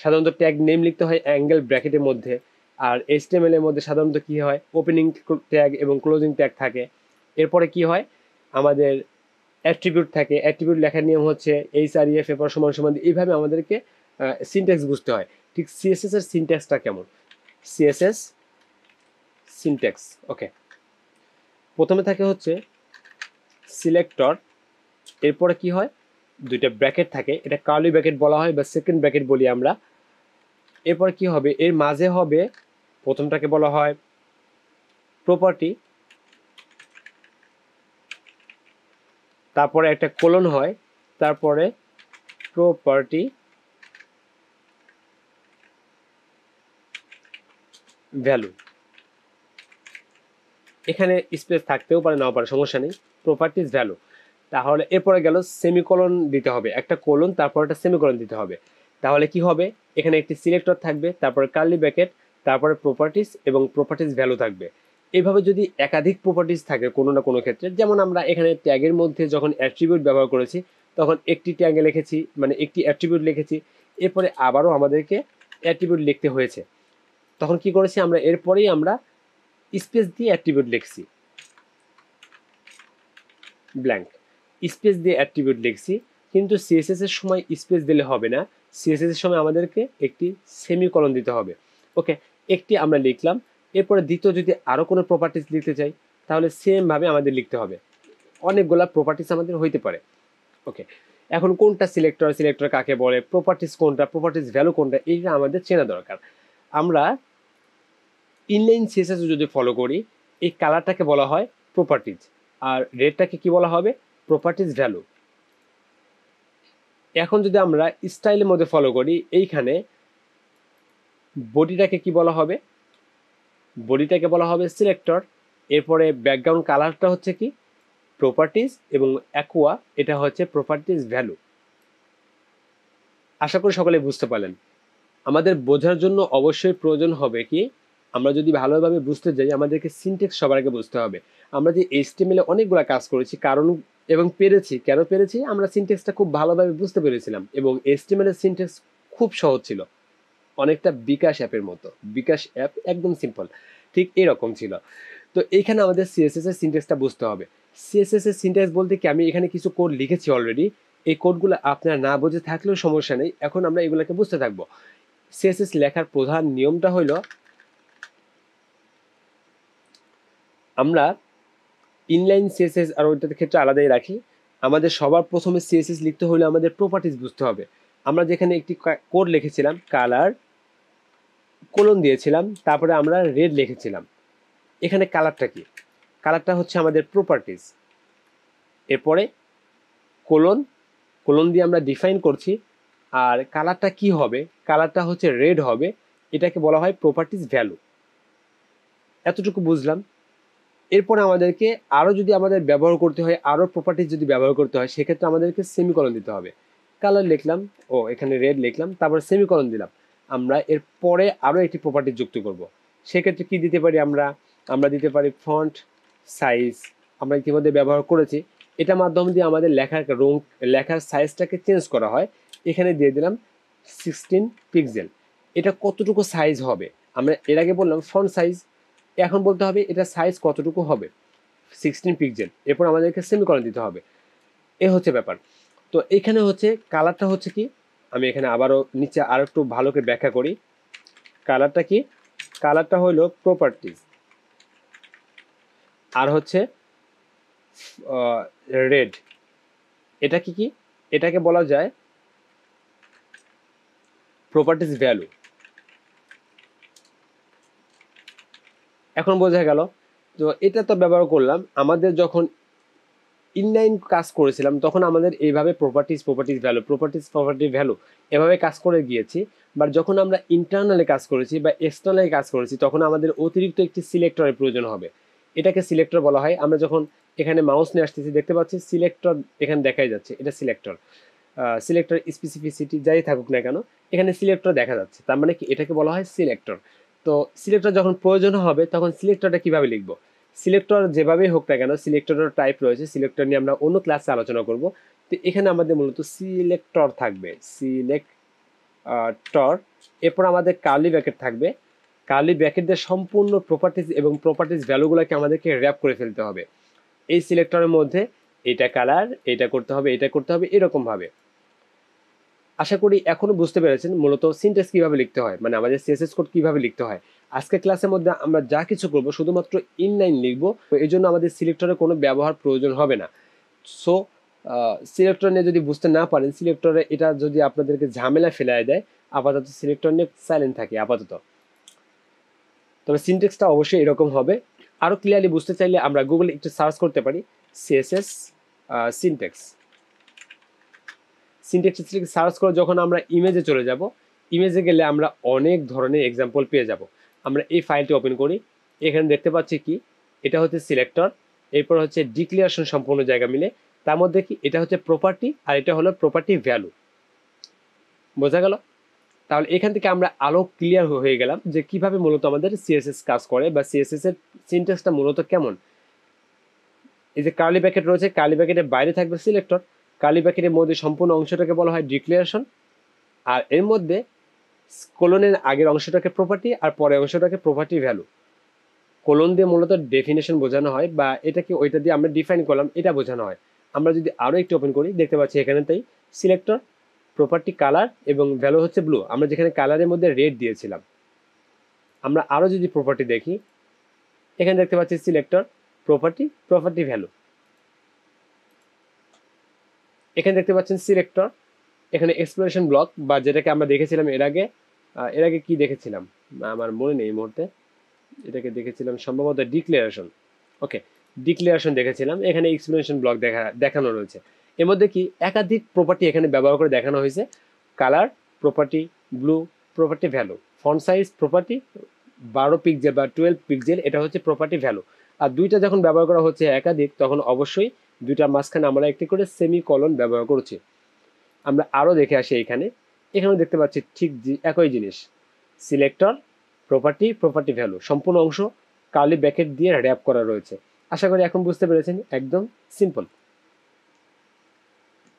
সাধারণত ট্যাগ নেম লিখতে হয় অ্যাঙ্গেল ব্র্যাকেটের মধ্যে। আর HTML এর মধ্যে সাধারণত কি হয়, ওপেনিং ট্যাগ এবং ক্লোজিং ট্যাগ থাকে। এরপরে কি হয়, আমাদের অ্যাট্রিবিউট থাকে, অ্যাট্রিবিউট লেখার নিয়ম হচ্ছে href এরপর সমান সমান, এইভাবে আমাদেরকে সিনট্যাক্স বুঝতে হয়। ঠিক CSS এর সিনট্যাক্সটা কেমন, CSS সিনট্যাক্স। ওকে, প্রথমে থাকে হচ্ছে সিলেক্টর, এরপরে কি হয়, দুইটা ব্র্যাকেট থাকে, এটা কার্লি ব্র্যাকেট বলা হয় বা সেকেন্ড ব্র্যাকেট বলি আমরা। এরপর কি হবে, এর মাঝে হবে, প্রথমটাকে বলা হয় প্রপার্টি, তারপরে একটা কোলন হয়, তারপরে প্রপার্টি ভ্যালু। এখানে স্পেস থাকতেও পারে নাও পারে, সমস্যা নেই, প্রপার্টিজ ভ্যালু। তাহলে এরপরে গেল সেমিকোলন দিতে হবে, একটা কোলন তারপর একটা সেমিকোলন দিতে হবে। তাহলে কি হবে, এখানে একটি সিলেক্টর থাকবে, তারপরে কার্লি ব্র্যাকেট, তারপরে প্রপার্টিজ এবং প্রপার্টিজ ভ্যালু থাকবে। এইভাবে যদি একাধিক প্রপার্টিজ থাকে কোনো না কোনো ক্ষেত্রে, যেমন আমরা এখানে ট্যাগের মধ্যে যখন অ্যাট্রিবিউট ব্যবহার করেছি তখন একটি ট্যাগে লিখেছি, মানে একটি অ্যাট্রিবিউট লিখেছি, এরপরে আবারও আমাদেরকে অ্যাট্রিবিউট লিখতে হয়েছে, তখন কি করেছি আমরা, এরপরেই আমরা স্পেস দিয়ে অ্যাট্রিবিউট লিখছি, ব্ল্যাঙ্ক স্পেস দিয়ে অ্যাট্রিবিউট লিখছি। কিন্তু সিএসএস এর সময় স্পেস দিলে হবে না, সিএসএস এর সময় আমাদেরকে একটি সেমিকোলন দিতে হবে। ওকে, একটি আমরা লিখলাম, এরপরে দ্বিতীয় যদি আরও কোনো প্রপার্টিস লিখতে চাই তাহলে সেমভাবে আমাদের লিখতে হবে, অনেকগুলা প্রপার্টিস আমাদের হইতে পারে। ওকে, এখন কোনটা সিলেক্টর, সিলেক্টর কাকে বলে, প্রপার্টিস কোনটা, প্রপার্টিস ভ্যালু কোনটা, এইটা আমাদের চেনা দরকার। আমরা ইনলাইন সিএসএস যদি ফলো করি, এই কালারটাকে বলা হয় প্রপার্টিজ, আর রেডটাকে কি বলা হবে, প্রপার্টিজ ভ্যালু। এখন যদি আমরা স্টাইলের মধ্যে ফলো করি, এইখানে বডিটাকে কি বলা হবে, বডিটাকে বলা হবে সিলেক্টর, এরপরে ব্যাকগ্রাউন্ড কালারটা হচ্ছে কি প্রপার্টিজ, এবং অ্যাকোয়া এটা হচ্ছে প্রপার্টিজ ভ্যালু। আশা করি সকলে বুঝতে পারলেন। আমাদের বোঝার জন্য অবশ্যই প্রয়োজন হবে কি, আমরা যদি ভালোভাবে বুঝতে যাই আমাদেরকে সিনট্যাক্স সবার আগে বুঝতে হবে। আমরা যে এইচটিএমএল এ অনেকগুলো কাজ করেছি, কারণ এবং পেরেছি, কেন পেরেছি, আমরা সিনট্যাক্সটা খুব ভালোভাবে বুঝতে পেরেছিলাম, এবং এইচটিএমএল এর সিনট্যাক্স খুব সহজ ছিল, অনেকটা বিকাশ অ্যাপের মতো। বিকাশ অ্যাপ একদম সিম্পল, ঠিক এরকম ছিল। তো এইখানে আমাদের সিএসএস এর সিনট্যাক্সটা বুঝতে হবে। সিএসএস এর সিনট্যাক্স বলতে কি, আমি এখানে কিছু কোড লিখেছি অলরেডি, এই কোডগুলো আপনারা না বুঝে থাকলেও সমস্যা নেই, এখন আমরা এগুলোকে বুঝতে থাকবো। সিএসএস লেখার প্রধান নিয়মটা হলো, আমরা ইনলাইন সিএসএস আর ওইটার ক্ষেত্রে আলাদাই রাখি। আমাদের সবার প্রথমে সিএসএস লিখতে হলে আমাদের প্রপার্টিজ বুঝতে হবে। আমরা যেখানে একটি কোড লিখেছিলাম, কালার কোলন দিয়েছিলাম, তারপরে আমরা রেড লিখেছিলাম, এখানে কালারটা কি, কালারটা হচ্ছে আমাদের প্রপার্টিজ, এরপরে কোলন, কোলন দিয়ে আমরা ডিফাইন করছি, আর কালারটা কি হবে, কালারটা হচ্ছে রেড হবে, এটাকে বলা হয় প্রপার্টিজ ভ্যালু। এতটুকু বুঝলাম। এরপরে আমাদেরকে আরও যদি আমাদের ব্যবহার করতে হয়, আরও প্রপার্টিজ যদি ব্যবহার করতে হয়, সেক্ষেত্রে আমাদেরকে সেমিকলন দিতে হবে। কালার লিখলাম, ও এখানে রেড লিখলাম, তারপরে সেমিকলন দিলাম, আমরা এর পরে আরও একটি প্রপার্টি যুক্ত করব। সেক্ষেত্রে কি দিতে পারি আমরা, আমরা দিতে পারি ফন্ট সাইজ, আমরা ইতিমধ্যে ব্যবহার করেছি, এটা মাধ্যম দিয়ে আমাদের লেখার রং, লেখার সাইজটাকে চেঞ্জ করা হয়। এখানে দিয়ে দিলাম 16 পিক্সেল। এটা কতটুকু সাইজ হবে, আমরা এর আগে বললাম ফন্ট সাইজ, এখন বলতে হবে এটা সাইজ কতটুকু হবে, 16 পিক্সেল, এরপর আমাদেরকে সেমিকলন দিতে হবে। এ হচ্ছে ব্যাপার। তো এখানে হচ্ছে কালারটা হচ্ছে কি, আমি এখানে আবারও নিচে আরো একটু ভালো করে ব্যাখ্যা করি। কালারটা কি, কালারটা হলো প্রপার্টিজ, আর হচ্ছে রেড, এটা কি কি, এটাকে বলা যায় প্রপার্টিজ ভ্যালু। এখন বোঝা গেল। তো এটা তো ব্যবহার করলাম, আমাদের যখন ইনলাইন কাজ করেছিলাম তখন আমাদের এইভাবে প্রপার্টিজ ভ্যালু এভাবে কাজ করে গিয়েছি। বাট যখন আমরা ইন্টারনালে কাজ করেছি বা এক্সটার্নালে কাজ করেছি তখন আমাদের অতিরিক্ত একটি সিলেক্টরের প্রয়োজন হবে, এটাকে সিলেক্টর বলা হয়। আমরা যখন এখানে মাউস নিয়ে আসতেছি দেখতে পাচ্ছি সিলেক্টর এখানে দেখাই যাচ্ছে, এটা সিলেক্টর, সিলেক্টর স্পেসিফিসিটি যাই থাকুক না কেন, এখানে সিলেক্টর দেখা যাচ্ছে, তার মানে কি এটাকে বলা হয় সিলেক্টর। তো সিলেক্টর যখন প্রয়োজন হবে তখন সিলেক্টরটা কিভাবে লিখবো, সিলেক্টর যেভাবেই হোক না কেন, সিলেক্টরের টাইপ রয়েছে, সিলেক্টর নিয়ে আমরা অন্য ক্লাসে আলোচনা করব। তো এখানে আমাদের মূলত সিলেক্টর থাকবে, সিলেক্টর, এরপর আমাদের কার্লি ব্র্যাকেট থাকবে, কার্লি ব্র্যাকেট দিয়ে সম্পূর্ণ প্রপার্টিজ এবং প্রপার্টিজ ভ্যালুগুলোকে আমাদেরকে র্যাপ করে ফেলতে হবে এই সিলেক্টরের মধ্যে। এটা কালার, এটা করতে হবে, এটা করতে হবে, এরকমভাবে। আশা করি এখনো বুঝতে পেরেছেন মূলত সিনট্যাক্স কিভাবে লিখতে হয়, মানে আমাদের সিএসএস কোড কিভাবে লিখতে হয়। আজকের ক্লাসের মধ্যে আমরা যা কিছু করব শুধুমাত্র ইনলাইন লিখবো, এই জন্য আমাদের সিলেক্টরের কোনো ব্যবহার প্রয়োজন হবে না। সো সিলেক্টর নিয়ে যদি বুঝতে না পারেন, সিলেক্টরে এটা যদি আপনাদেরকে ঝামেলা ফেলাই দেয়, আপাতত সিলেক্টর নিয়ে সাইলেন্ট থাকি আপাতত। তবে সিনট্যাক্সটা অবশ্যই এরকম হবে। আরও ক্লিয়ারলি বুঝতে চাইলে আমরা গুগলে একটু সার্চ করতে পারি সিএসএস সিনট্যাক্স। সিনট্যাক্স সার্চ করে যখন আমরা ইমেজে চলে যাব, ইমেজে গেলে আমরা অনেক ধরনের এক্সাম্পল পেয়ে যাব। আমরা এই ফাইলটি ওপেন করি, এখানে দেখতে পাচ্ছি কি, এটা হচ্ছে সিলেক্টর, এরপর হচ্ছে ডিক্লিয়ারেশন সম্পূর্ণ জায়গা মিলে, তার মধ্যে কি এটা হচ্ছে প্রপার্টি আর এটা হলো প্রপার্টি ভ্যালু। বোঝা গেল? তাহলে এখান থেকে আমরা আরো ক্লিয়ার হয়ে গেলাম যে কিভাবে মূলত আমাদের সিএসএস কাজ করে বা সিএসএস এর সিনট্যাক্সটা মূলত কেমন। এই যে কার্লি ব্র্যাকেট রয়েছে, কার্লি ব্র্যাকেটের বাইরে থাকবে সিলেক্টর, কার্লি ব্র্যাকেটের মধ্যে সম্পূর্ণ অংশটাকে বলা হয় ডিক্লারেশন, আর এর মধ্যে কোলনের আগের অংশটাকে প্রপার্টি আর পরের অংশটাকে প্রপার্টি ভ্যালু। কোলন দিয়ে মূলত ডেফিনেশন বোঝানো হয় বা এটাকে ওইটা দিয়ে আমরা ডিফাইন করলাম এটা বোঝানো হয়। আমরা যদি আরো একটু ওপেন করি দেখতে পাচ্ছি এখানে তাই সিলেক্টর, প্রপার্টি কালার এবং ভ্যালু হচ্ছে ব্লু। আমরা যেখানে কালারের মধ্যে রেড দিয়েছিলাম। আমরা আরো যদি প্রপার্টি দেখি এখানে দেখতে পাচ্ছি সিলেক্টর, প্রপার্টি, প্রপার্টি ভ্যালু। এখানে দেখতে পাচ্ছেন সিলেক্টর, এখানে এক্সপ্লোরেশন ব্লক বা যেটাকে আমরা দেখেছিলাম এর আগে কি দেখেছিলাম আমার মনে নেই এই মুহূর্তে, এটাকে দেখেছিলাম সম্ভবত ডিক্লারেশন। ওকে, ডিক্লারেশন দেখেছিলাম, এখানে এক্সপ্লেনেশন ব্লক দেখানো রয়েছে। এর মধ্যে কি একাধিক প্রপার্টি এখানে ব্যবহার করে দেখানো হয়েছে। Colour property, blue property value, font size property 12 pixel বা 12 পিক্সেল, এটা হচ্ছে প্রপার্টি ভ্যালু। আর দুইটা যখন ব্যবহার করা হচ্ছে একাধিক তখন অবশ্যই দুইটার মাঝখানে আমরা একটি করে সেমিকলন ব্যবহার করছি। আমরা আরও দেখে আসি এখানেও দেখতে পাচ্ছি ঠিক একই জিনিস, সিলেক্টর, প্রপার্টি, প্রপার্টি ভ্যালু, সম্পূর্ণ অংশ কার্লি ব্র্যাকেট দিয়ে র্যাপ করা রয়েছে। আশা করি এখন বুঝতে পেরেছেন, একদম সিম্পল।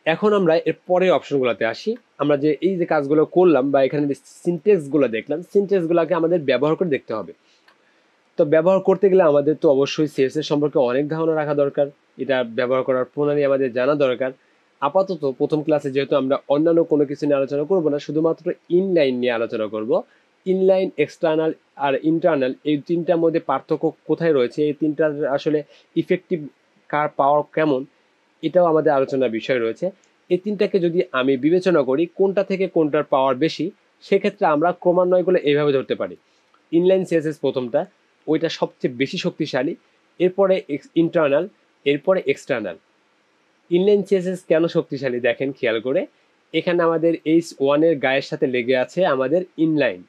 এখন আমরা এর পরের অপশনগুলোতে আসি। আমরা যে এই যে কাজগুলো করলাম বা এখানে যে সিনট্যাক্সগুলো দেখলাম, সিনট্যাক্সগুলোকে আমাদের ব্যবহার করে দেখতে হবে। তো ব্যবহার করতে গেলে আমাদের তো অবশ্যই সিএসএস সম্পর্কে অনেক ধারণা রাখা দরকার, এটা ব্যবহার করার প্রণালী আমাদের জানা দরকার। আপাতত প্রথম ক্লাসে যেহেতু আমরা অন্যান্য কোনো কিছু নিয়ে আলোচনা করব না, শুধুমাত্র ইনলাইন নিয়ে আলোচনা করব। ইনলাইন, এক্সটার্নাল আর ইন্টারনাল, এই তিনটার মধ্যে পার্থক্য কোথায় রয়েছে, এই তিনটার আসলে ইফেক্টিভ কার পাওয়ার কেমন, এটাও আমাদের আলোচনার বিষয় রয়েছে। এই তিনটাকে যদি আমি বিবেচনা করি কোনটা থেকে কোনটার পাওয়ার বেশি, সেক্ষেত্রে আমরা ক্রমান্বয়গুলো এইভাবে ধরতে পারি। ইনলাইন সিএসএস প্রথমটা, ওইটা সবচেয়ে বেশি শক্তিশালী, এরপরে ইন্টারনাল, এরপরে এক্সটার্নাল। ইনলাইন সিএসএস কেন শক্তিশালী দেখেন খেয়াল করে, এখানে আমাদের H1 এর গায়ের সাথে লেগে আছে আমাদের ইনলাইন,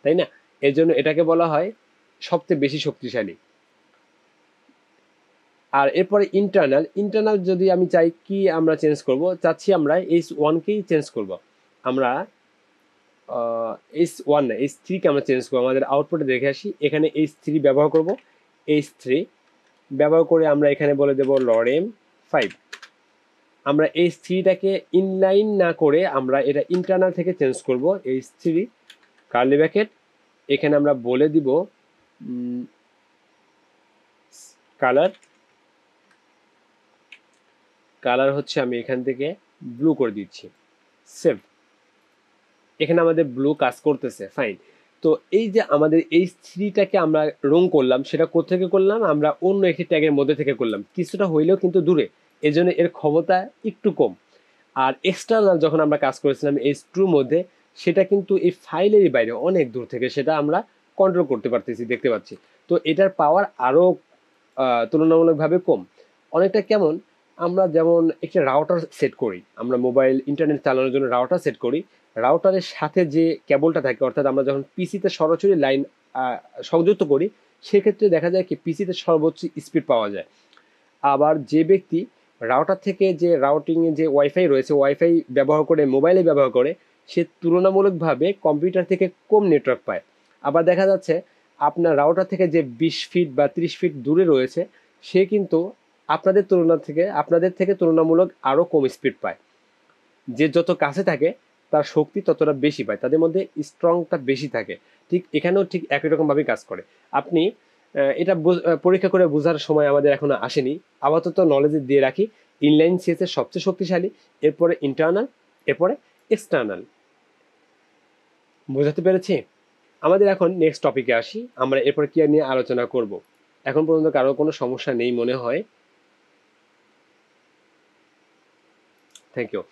তাই না? এর জন্য এটাকে বলা হয় সবচেয়ে বেশি শক্তিশালী। আর এরপরে ইন্টারনাল, ইন্টারনাল যদি আমি চাই কি আমরা চেঞ্জ করব, চাচ্ছি আমরা H1 কেই চেঞ্জ করব। আমরা H1 না H3 কে আমরা চেঞ্জ করবো। আমাদের আউটপুটে দেখে আসি, এখানে H3 ব্যবহার করব। H3 ব্যবহার করে আমরা এখানে বলে দেব লরেম 5। আমরা H3টাকে ইনলাইন না করে আমরা এটা ইন্টারনাল থেকে চেঞ্জ করব। H3 কার্লি ব্র্যাকেট, এখানে আমরা বলে দিব কালার, কালার হচ্ছে আমি এখান থেকে ব্লু করে দিচ্ছি, সেভ। এখানে আমাদের ব্লু কাজ করতেছে, ফাইন। তো এই যে আমাদের H3টাকে আমরা রং করলাম, সেটা কোথেকে করলাম, আমরা অন্য একটি ট্যাগের মধ্যে থেকে করলাম, কিছুটা হইলেও কিন্তু দূরে, এজন্য এর ক্ষমতা একটু কম। আর এক্সটার্নাল যখন আমরা কাজ করেছিলাম H2 মধ্যে, সেটা কিন্তু এই ফাইলেরই বাইরে অনেক দূর থেকে সেটা আমরা কন্ট্রোল করতে পারতেছি, দেখতে পাচ্ছি। তো এটার পাওয়ার আরও তুলনামূলকভাবে কম। অনেকটা কেমন, আমরা যেমন একটা রাউটার সেট করি, আমরা মোবাইল ইন্টারনেট চালানোর জন্য রাউটার সেট করি, রাউটারের সাথে যে কেবলটা থাকে, অর্থাৎ আমরা যখন পিসিতে সরাসরি লাইন সংযুক্ত করি, সেক্ষেত্রে দেখা যায় কি পিসিতে সর্বোচ্চ স্পিড পাওয়া যায়। আবার যে ব্যক্তি রাউটার থেকে যে রাউটিংয়ে যে ওয়াইফাই রয়েছে, ওয়াইফাই ব্যবহার করে মোবাইলে ব্যবহার করে, সে তুলনামূলকভাবে কম্পিউটার থেকে কম নেটওয়ার্ক পায়। আবার দেখা যাচ্ছে আপনার রাউটার থেকে যে 20 ফিট বা 30 ফিট দূরে রয়েছে, সে কিন্তু আপনাদের থেকে তুলনামূলক আরও কম স্পিড পায়। যে যত কাছে থাকে তার শক্তি ততটা বেশি পায়, তাদের মধ্যে স্ট্রংটা বেশি থাকে। ঠিক এখানেও ঠিক একই রকমভাবে কাজ করে। আপনি এটা পরীক্ষা করে বোঝার সময় আমাদের এখনো আসেনি, আপাতত নলেজে দিয়ে রাখি। ইনলাইন সিএসএস সবচেয়ে শক্তিশালী, এরপরে ইন্টারনাল, এরপরে এক্সটার্নাল। বোঝাতে পেরেছি? আমাদের এখন নেক্সট টপিকে আসি, আমরা এরপর কি নিয়ে আলোচনা করব। এখন পর্যন্ত কারো কোনো সমস্যা নেই মনে হয়, থ্যাংক ইউ।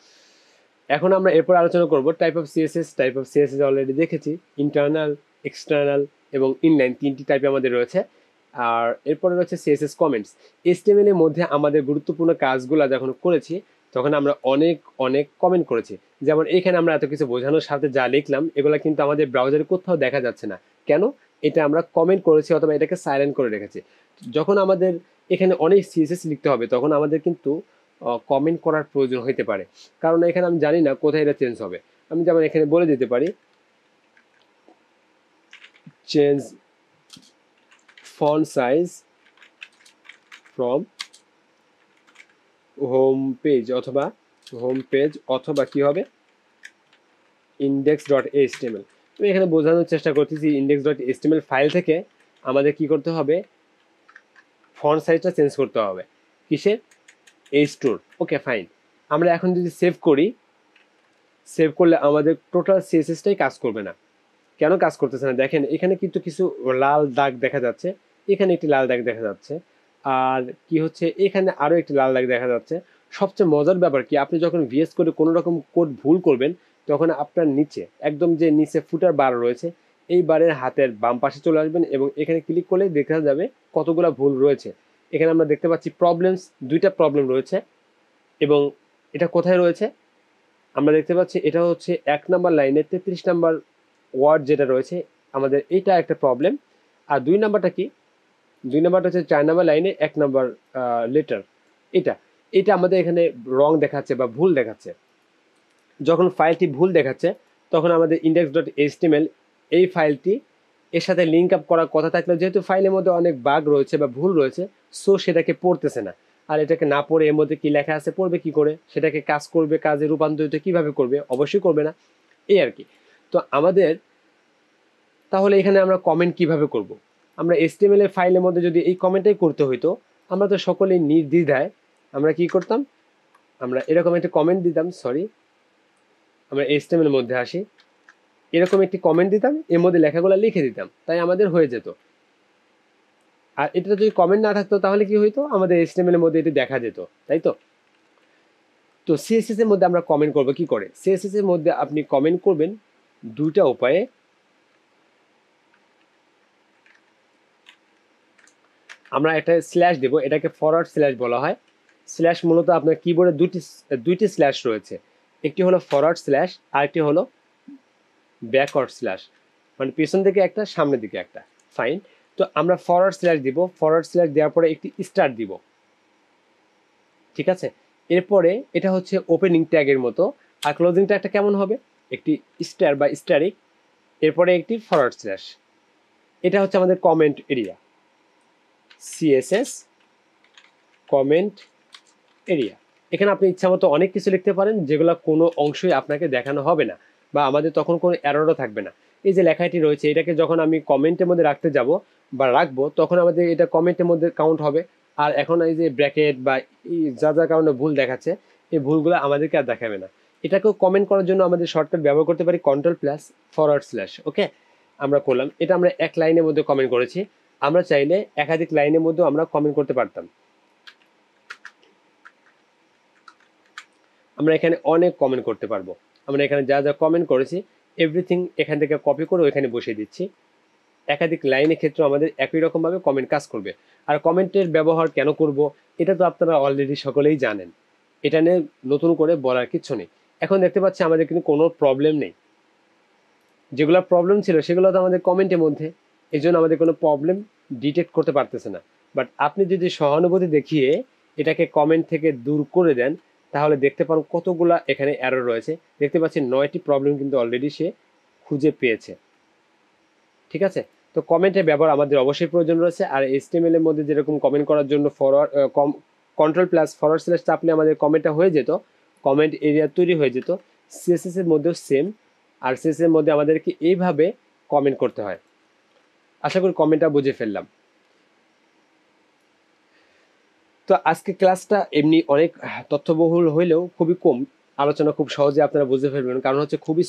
এখন আমরা এরপর আলোচনা করব type of CSS. Type of CSS already দেখেছি, ইন্টারনাল, এক্সটার্নাল এবং ইনলাইন, তিনটি টাইপে আমাদের রয়েছে। আর এরপরে রয়েছে সিএসএস কমেন্টস। এইচটিএমএল এর মধ্যে আমাদের গুরুত্বপূর্ণ কাজগুলো যখন করেছি তখন আমরা অনেক অনেক কমেন্ট করেছি। যেমন এখানে আমরা এত কিছু বোঝানোর সাথে যা লিখলাম, এগুলো কিন্তু আমাদের ব্রাউজারে কোথাও দেখা যাচ্ছে না। কেন? এটা আমরা কমেন্ট করেছি অথবা এটাকে সাইলেন্ট করে রেখেছি। যখন আমাদের এখানে অনেক সিএসএস লিখতে হবে তখন আমাদের কিন্তু কমেন্ট করার প্রয়োজন হতে পারে, কারণ এখানে আমি জানি না কোথায় এটা চেঞ্জ হবে। আমি যেমন এখানে বলে দিতে পারি change font size from home page অথবা কি হবে index.html। আমি এখানে বোঝানোর চেষ্টা করতেছি index.html ফাইল থেকে আমাদের কি করতে হবে, ফন্ট সাইজটা চেঞ্জ করতে হবে কিসের, h2। Okay fine. আমরা এখন যদি সেভ করি, সেভ করলে আমাদের টোটাল সিএসএসটাই কাজ করবে না। কেন কাজ করতেছে না দেখেন, এখানে কিন্তু কিছু লাল দাগ দেখা যাচ্ছে, এখানে একটি লাল দাগ দেখা যাচ্ছে, আর কি হচ্ছে এখানে আরও একটি লাল দাগ দেখা যাচ্ছে। সবচেয়ে মজার ব্যাপার কি, আপনি যখন ভিএস করে কোনো রকম কোড ভুল করবেন, তখন আপনার নিচে একদম যে নিচে ফুটার বার রয়েছে, এই বারের হাতের বাম পাশে চলে আসবেন এবং এখানে ক্লিক করলে দেখা যাবে কতগুলো ভুল রয়েছে। এখানে আমরা দেখতে পাচ্ছি প্রবলেমস, দুইটা প্রবলেম রয়েছে। এবং এটা কোথায় রয়েছে আমরা দেখতে পাচ্ছি, এটা হচ্ছে 1 নম্বর লাইনে 33 নম্বর ওয়ার্ড যেটা রয়েছে আমাদের, এটা একটা প্রবলেম। আর 2 নাম্বারটা কি, 2 নাম্বারটা হচ্ছে 4 নম্বর লাইনে 1 নম্বর লেটার, এটা এটা আমাদের এখানে রং দেখাচ্ছে বা ভুল দেখাচ্ছে। যখন ফাইলটি ভুল দেখাচ্ছে তখন আমাদের index.html এই ফাইলটি এর সাথে লিঙ্ক আপ করার কথা থাকলেও, যেহেতু ফাইলের মধ্যে অনেক বাগ রয়েছে বা ভুল রয়েছে, সো সেটাকে পড়তেছে না। আর এটাকে না পড়ে এর মধ্যে কি লেখা আছে পড়বে কি করে, সেটাকে কাজ করবে, কাজে রূপান্তরিত কিভাবে করবে, অবশ্যই করবে না, এই আর কি। তো আমাদের তাহলে এখানে আমরা কমেন্ট কিভাবে করব, আমরা HTML এর ফাইলের মধ্যে যদি এই কমেন্টটাই করতে হইতো, আমরা তো সকলেই নির্দ্বিধায় আমরা কি করতাম, আমরা এরকম একটা কমেন্ট দিতাম, সরি আমরা HTML এর মধ্যে আসি, এরকম একটি কমেন্ট দিতাম, এর মধ্যে লেখাগুলো লিখে দিতাম, তাই আমাদের হয়ে যেত। আর এটা যদি কমেন্ট না থাকতো তাহলে কি হইতো, আমাদের HTML এর মধ্যে এটি দেখা যেত, তাই তো। তো CSS এর মধ্যে আমরা কমেন্ট করব কি করে, CSS এর মধ্যে আপনি কমেন্ট করবেন দুইটা উপায়ে। আমরা একটা স্ল্যাশ দেব, এটাকে ফরওয়ার্ড স্ল্যাশ বলা হয়। স্ল্যাশ মূলত আপনার কিবোর্ডে দুইটি স্ল্যাশ রয়েছে, একটি হলো ফরওয়ার্ড স্ল্যাশ, আরেকটি হলো ব্যাকওয়ার্ড স্ল্যাশ, মানে পেছন দিকে একটা সামনের দিকে একটা। ফাইন। তো আমরা ফরওয়ার্ড স্ল্যাশ দিব, ফরওয়ার্ড স্ল্যাশ দেওয়ার পরে একটি স্টার দিব, ঠিক আছে। এরপরে এটা হচ্ছে ওপেনিং ট্যাগের মতো, আর ক্লোজিং ট্যাগটা কেমন হবে, একটি স্টার বা স্টারিক, এরপরে একটি ফরওয়ার্ড স্ল্যাশ। এটা হচ্ছে আমাদের comment area, CSS comment area. এখানে আপনি ইচ্ছা মতো অনেক কিছু লিখতে পারেন, যেগুলো কোনো অংশই আপনাকে দেখানো হবে না, বা আমাদের তখন কোনো এররও থাকবে না। এই যে লেখাটি রয়েছে, এটাকে যখন আমি কমেন্টের মধ্যে রাখতে যাব বা রাখবো, তখন আমাদের এটা কমেন্টের মধ্যে কাউন্ট হবে। আর এখন এই যে ব্র্যাকেট বা যা যা কারণে ভুল দেখাচ্ছে, এই ভুলগুলো আমাদেরকে আর দেখাবে না। এটাকেও কমেন্ট করার জন্য আমাদের শর্টকাট ব্যবহার করতে পারি Ctrl+/ফরওয়ার্ড স্ল্যাশ। ওকে, আমরা করলাম এটা, আমরা এক লাইনের মধ্যে কমেন্ট করেছি। আমরা চাইলে একাধিক লাইনের মধ্যেও আমরা কমেন্ট করতে পারতাম। আমরা এখানে অনেক কমেন্ট করতে পারবো। আমরা এখানে যা যা কমেন্ট করেছি এভরিথিং এখান থেকে কপি করে ওইখানে বসিয়ে দিচ্ছি। একাধিক লাইনের ক্ষেত্রে আমাদের একই রকমভাবে কমেন্ট কাজ করবে। আর কমেন্টের ব্যবহার কেন করব, এটা তো আপনারা অলরেডি সকলেই জানেন, এটা নিয়ে নতুন করে বলার কিছু নেই। এখন দেখতে পাচ্ছি আমাদের কিন্তু কোনো প্রবলেম নেই, যেগুলো প্রবলেম ছিল সেগুলো তো আমাদের কমেন্টের মধ্যে, এই জন্য আমাদের কোনো প্রবলেম ডিটেক্ট করতে পারতেছে না। বাট আপনি যদি সহানুভূতি দেখিয়ে এটাকে কমেন্ট থেকে দূর করে দেন, তাহলে দেখতে পান কতগুলা এখানে এরর রয়েছে। দেখতে পাচ্ছি 9টি প্রবলেম কিন্তু অলরেডি সে খুঁজে পেয়েছে, ঠিক আছে। তো কমেন্টের ব্যবহার আমাদের অবশ্যই প্রয়োজন রয়েছে। আর HTML এর মধ্যে যেরকম কমেন্ট করার জন্য Ctrl+/ফরওয়ার্ড স্ল্যাশ চাপলে আমাদের কমেন্টটা হয়ে যেত, কমেন্ট এরিয়া তৈরি হয়ে যেত, CSS এর মধ্যেও সেম। আর CSS এর মধ্যে আমাদেরকে এইভাবে কমেন্ট করতে হয়। আশা করি কমেন্টটা বুঝে ফেললাম। তো আজকে ক্লাসটা এমনি অনেক তথ্যবহুল হইলেও খুবই কম, আলোচনা খুব সহজে আপনারা বুঝতে ফেলবেন, কারণ হচ্ছে খুবই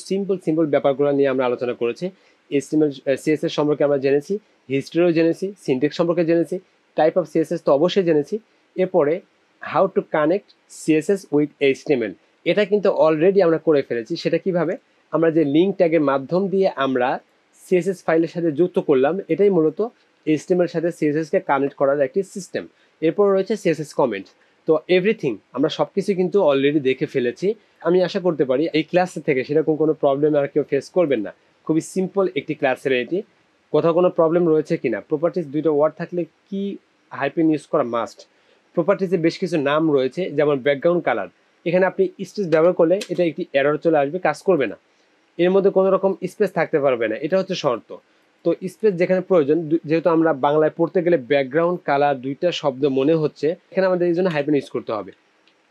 সিম্পল ব্যাপারগুলো নিয়ে আমরা আলোচনা করেছি। HTML CSS সম্পর্কে আমরা জেনেছি, হিস্ট্রিও জেনেছি, সিনট্যাক্স সম্পর্কে জেনেছি, টাইপ অফ CSS তো অবশ্যই জেনেছি। এরপরে how to connect CSS with HTML, এটা কিন্তু অলরেডি আমরা করে ফেলেছি। সেটা কিভাবে, আমরা যে লিঙ্ক ট্যাগের মাধ্যম দিয়ে আমরা CSS ফাইলের সাথে যুক্ত করলাম, এটাই মূলত HTML এর সাথে CSS কে কানেক্ট করার একটি সিস্টেম। এরপর রয়েছে CSS কমেন্ট। তো এভরিথিং আমরা সব কিছু কিন্তু অলরেডি দেখে ফেলেছি। আমি আশা করতে পারি এই ক্লাস থেকে সেরকম কোনো প্রবলেম আর কেউ ফেস করবেন না। খুবই সিম্পল একটি ক্লাসের এটি। কোথাও কোনো প্রবলেম রয়েছে কিনা, প্রপার্টিস দুইটা ওয়ার্ড থাকলে কি হাইপেন ইউজ করা মাস্ট, প্রপার্টিজে বেশ কিছু নাম রয়েছে, যেমন ব্যাকগ্রাউন্ড কালার। এখানে আপনি স্পেস ব্যবহার করলে এটা একটি এরর চলে আসবে, কাজ করবে না। এর মধ্যে কোনো রকম স্পেস থাকতে পারবে না, এটা হচ্ছে শর্ত। তো স্পেস যেখানে প্রয়োজন, যেহেতু আমরা বাংলায় পড়তে গেলে ব্যাকগ্রাউন্ড কালার দুইটা শব্দ মনে হচ্ছে, এখানে আমাদের এই জন্য হাইফেন ইউজ করতে হবে।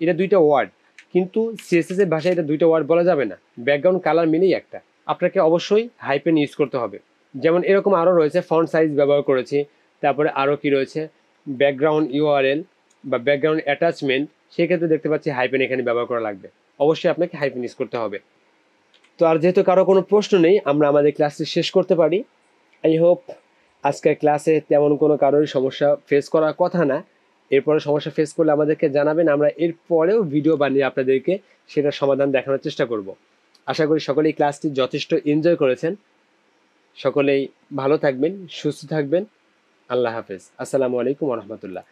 এটা দুইটা ওয়ার্ড, কিন্তু সিএসএস এর ভাষায় এটা দুইটা ওয়ার্ড বলা যাবে না, ব্যাকগ্রাউন্ড কালার মিলেই একটা। আপনাকে অবশ্যই হাইফেন ইউজ করতে হবে। যেমন এরকম আরও রয়েছে, ফন্ট সাইজ ব্যবহার করেছি, তারপরে আরও কি রয়েছে, ব্যাকগ্রাউন্ড ইউআরএল বা ব্যাকগ্রাউন্ড অ্যাটাচমেন্ট, সেক্ষেত্রে দেখতে পাচ্ছি হাইফেন এখানে ব্যবহার করা লাগবে। অবশ্যই আপনাকে হাইফেন ইউজ করতে হবে। তো আর যেহেতু কারো কোনো প্রশ্ন নেই, আমরা আমাদের ক্লাসটি শেষ করতে পারি। আই হোপ আজকের ক্লাসে তেমন কোনো কারোর সমস্যা ফেস করার কথা না। এরপরে সমস্যা ফেস করলে আমাদেরকে জানাবেন, আমরা এরপরেও ভিডিও বানিয়ে আপনাদেরকে সেটার সমাধান দেখানোর চেষ্টা করব। আশা করি সকলেই ক্লাসটি যথেষ্ট এনজয় করেছেন। সকলেই ভালো থাকবেন, সুস্থ থাকবেন। আল্লাহ হাফেজ। আসসালামু আলাইকুম ওয়া রাহমাতুল্লাহ।